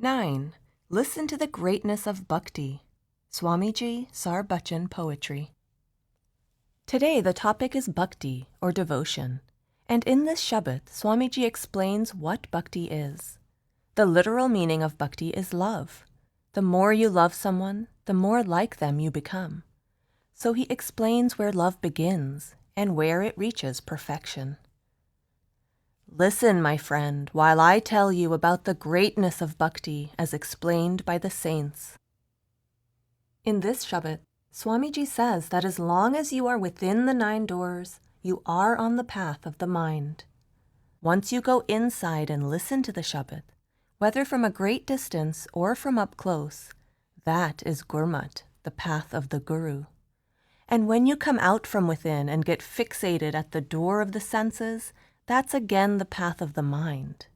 9. Listen to the greatness of Bhakti. Swamiji Sarbachan Poetry. Today the topic is Bhakti, or devotion, and in this Shabbat, Swamiji explains what Bhakti is. The literal meaning of Bhakti is love. The more you love someone, the more like them you become. So he explains where love begins and where it reaches perfection. Listen, my friend, while I tell you about the greatness of Bhakti as explained by the saints. In this Shabbat, Swamiji says that as long as you are within the 9 doors, you are on the path of the mind. Once you go inside and listen to the Shabbat, whether from a great distance or from up close, that is Gurmat, the path of the Guru. And when you come out from within and get fixated at the door of the senses, that's again the path of the mind.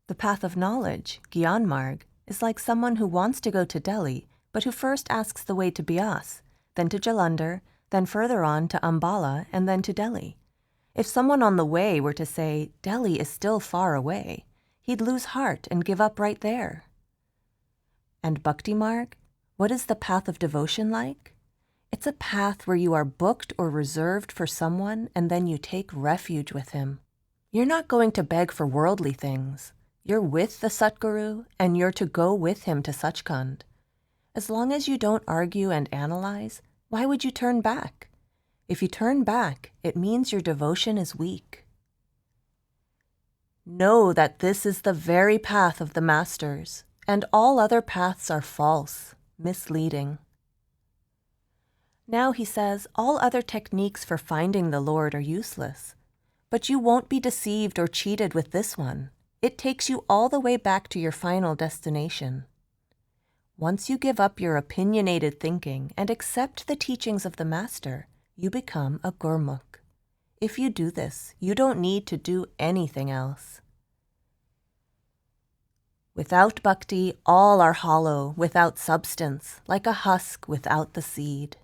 The path of knowledge, Gyan Marg, is like someone who wants to go to Delhi, but who first asks the way to Beas, then to Jalandhar, then further on to Ambala, and then to Delhi. If someone on the way were to say, Delhi is still far away, he'd lose heart and give up right there. And Bhakti Marg, what is the path of devotion like? It's a path where you are booked or reserved for someone and then you take refuge with him. You're not going to beg for worldly things. You're with the Satguru and you're to go with him to Sachkhand. As long as you don't argue and analyze, why would you turn back? If you turn back, it means your devotion is weak. Know that this is the very path of the masters, and all other paths are false, misleading. Now he says all other techniques for finding the Lord are useless, but you won't be deceived or cheated with this one. It takes you all the way back to your final destination. Once you give up your opinionated thinking and accept the teachings of the Master, you become a Gurmukh. If you do this, you don't need to do anything else. Without bhakti, all are hollow, without substance, like a husk without the seed.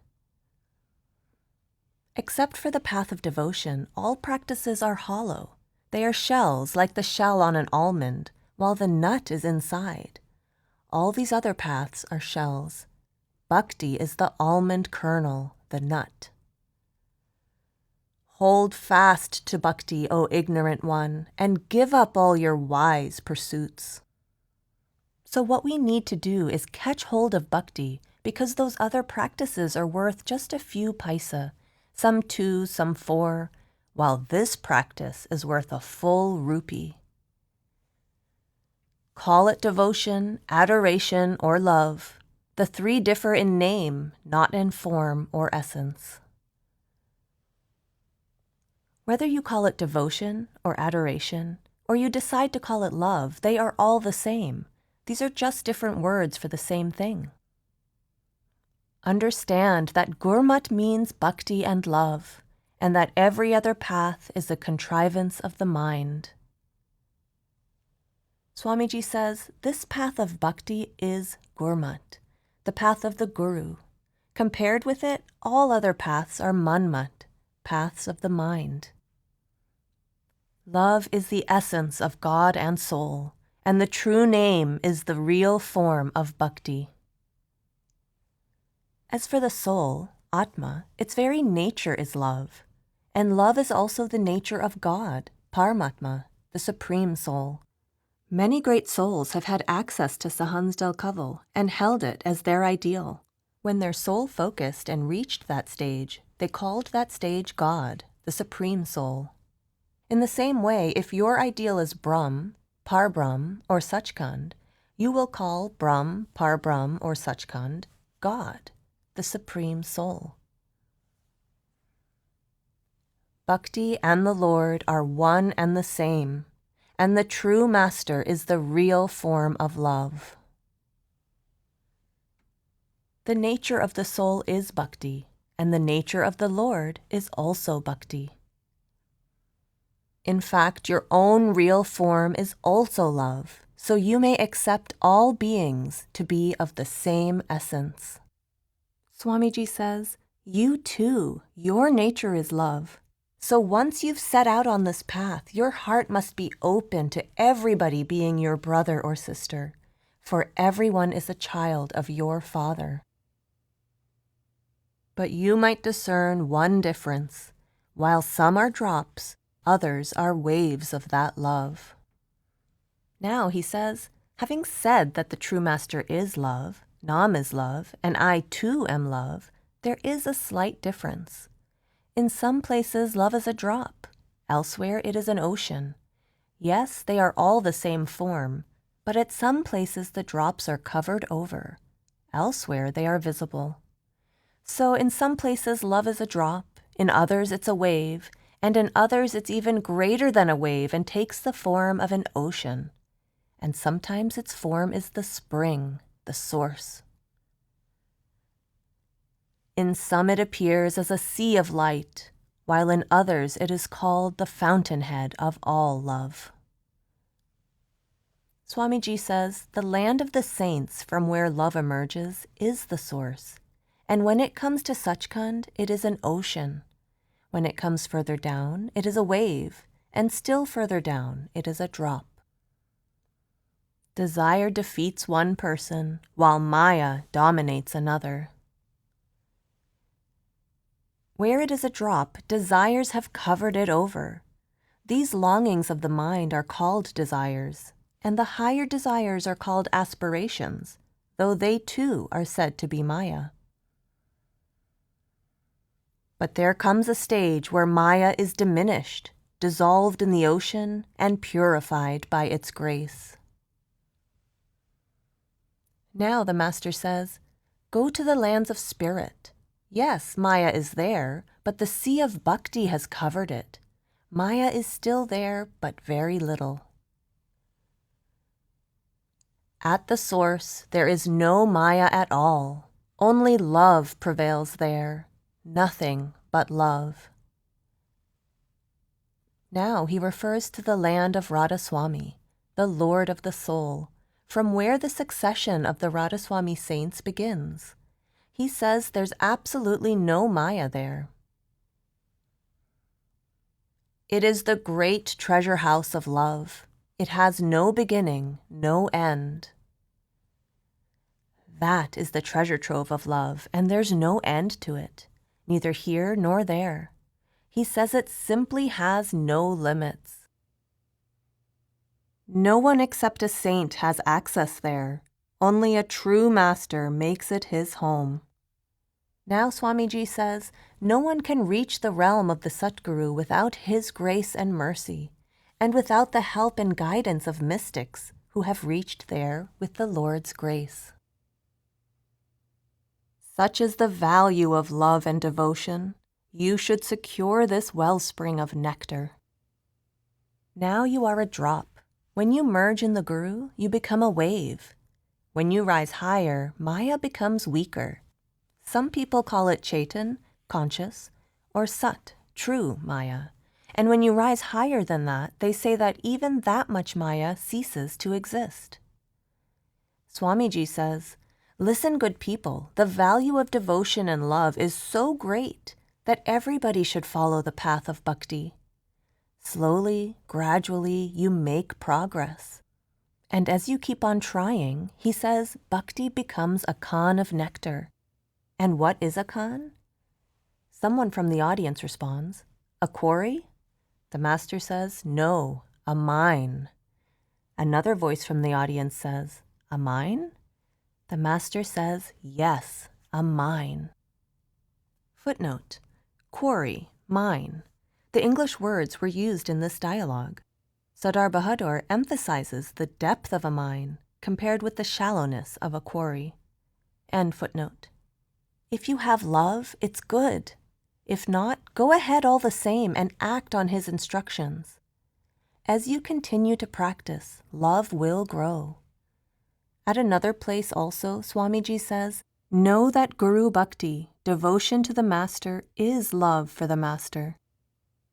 Except for the path of devotion, all practices are hollow. They are shells, like the shell on an almond, while the nut is inside. All these other paths are shells. Bhakti is the almond kernel, the nut. Hold fast to Bhakti, O ignorant one, and give up all your wise pursuits. So what we need to do is catch hold of Bhakti, because those other practices are worth just a few paisa, some 2, some 4, while this practice is worth a full rupee. Call it devotion, adoration, or love. The 3 differ in name, not in form or essence. Whether you call it devotion or adoration, or you decide to call it love, they are all the same. These are just different words for the same thing. Understand that Gurmat means bhakti and love, and that every other path is a contrivance of the mind. Swamiji says, this path of bhakti is Gurmat, the path of the Guru. Compared with it, all other paths are Manmat, paths of the mind. Love is the essence of God and soul, and the true name is the real form of bhakti. As for the soul, Atma, its very nature is love, and love is also the nature of God, Paramatma, the Supreme Soul. Many great souls have had access to Sahansdal Kaval and held it as their ideal. When their soul focused and reached that stage, they called that stage God, the Supreme Soul. In the same way, if your ideal is Brahm, Parbrahm, or Sachkhand, you will call Brahm, Parbrahm, or Sachkhand God, the Supreme Soul. Bhakti and the Lord are one and the same, and the true Master is the real form of love. The nature of the soul is bhakti, and the nature of the Lord is also bhakti. In fact, your own real form is also love, so you may accept all beings to be of the same essence. Swamiji says, you too, your nature is love. So once you've set out on this path, your heart must be open to everybody being your brother or sister. for everyone is a child of your Father. But you might discern one difference. While some are drops, others are waves of that love. Now, he says, having said that the true Master is love, Nam is love, and I too am love, there is a slight difference. In some places, love is a drop. Elsewhere, it is an ocean. Yes, they are all the same form, but at some places the drops are covered over. Elsewhere, they are visible. So in some places, love is a drop, in others it's a wave, and in others it's even greater than a wave and takes the form of an ocean. And sometimes its form is the spring, the source. In some it appears as a sea of light, while in others it is called the fountainhead of all love. Swamiji says, the land of the saints from where love emerges is the source, and when it comes to Sachkhand, it is an ocean. When it comes further down, it is a wave, and still further down, it is a drop. Desire defeats one person, while Maya dominates another. Where it is a drop, desires have covered it over. These longings of the mind are called desires, and the higher desires are called aspirations, though they too are said to be Maya. But there comes a stage where Maya is diminished, dissolved in the ocean, and purified by its grace. Now the Master says, go to the lands of spirit. Yes, Maya is there, but the sea of Bhakti has covered it. Maya is still there, but very little. At the source, there is no Maya at all. Only love prevails there. Nothing but love. Now he refers to the land of Radha Soami, the Lord of the soul, from where the succession of the Radha Soami saints begins. He says there's absolutely no Maya there. It is the great treasure house of love. It has no beginning, no end. That is the treasure trove of love, and there's no end to it, neither here nor there. He says it simply has no limits. No one except a saint has access there. Only a true master makes it his home. Now Swamiji says, no one can reach the realm of the Satguru without his grace and mercy, and without the help and guidance of mystics who have reached there with the Lord's grace. Such is the value of love and devotion. You should secure this wellspring of nectar. Now you are a drop. When you merge in the Guru, you become a wave. When you rise higher, Maya becomes weaker. Some people call it Chaitan, conscious, or Sat, true Maya. And when you rise higher than that, they say that even that much Maya ceases to exist. Swamiji says, listen, good people, the value of devotion and love is so great that everybody should follow the path of bhakti. Slowly, gradually, you make progress. And as you keep on trying, he says, bhakti becomes a khan of nectar. And what is a khan? Someone from the audience responds, a quarry? The Master says, no, a mine. Another voice from the audience says, a mine? The Master says, yes, a mine. Footnote: quarry, mine. The English words were used in this dialogue. Sardar Bahadur emphasizes the depth of a mine compared with the shallowness of a quarry. End footnote. If you have love, it's good. If not, go ahead all the same and act on his instructions. As you continue to practice, love will grow. At another place also, Swamiji says, know that Guru Bhakti, devotion to the Master, is love for the Master.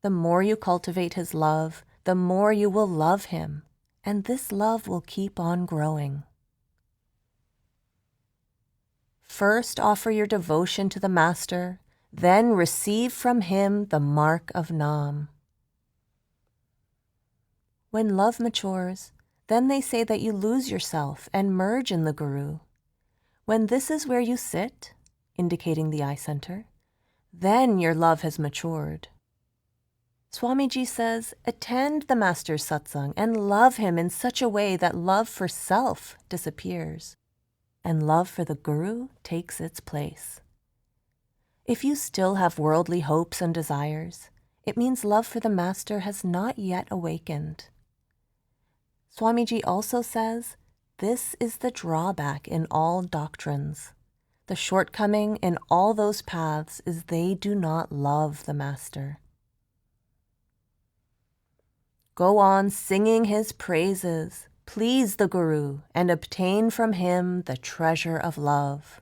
The more you cultivate his love, the more you will love him, and this love will keep on growing. First offer your devotion to the Master, then receive from him the mark of Nam. When love matures, then they say that you lose yourself and merge in the Guru. When this is where you sit, indicating the eye center, then your love has matured. Swamiji says, attend the Master's satsang and love him in such a way that love for self disappears, and love for the Guru takes its place. If you still have worldly hopes and desires, it means love for the Master has not yet awakened. Swamiji also says, this is the drawback in all doctrines. The shortcoming in all those paths is they do not love the Master. Go on singing his praises, please the Guru, and obtain from him the treasure of love.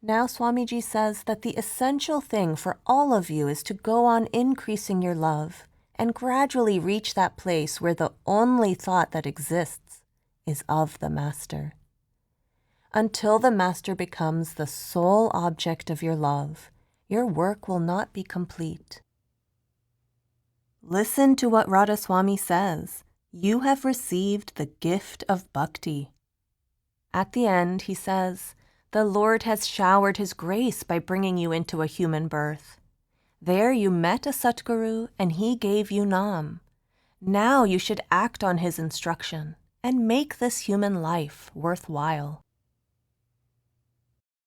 Now Swamiji says that the essential thing for all of you is to go on increasing your love and gradually reach that place where the only thought that exists is of the Master. Until the Master becomes the sole object of your love, your work will not be complete. Listen to what Radha Soami says. You have received the gift of Bhakti. At the end, he says, the Lord has showered his grace by bringing you into a human birth. There you met a Satguru and he gave you Nam. Now you should act on his instruction and make this human life worthwhile.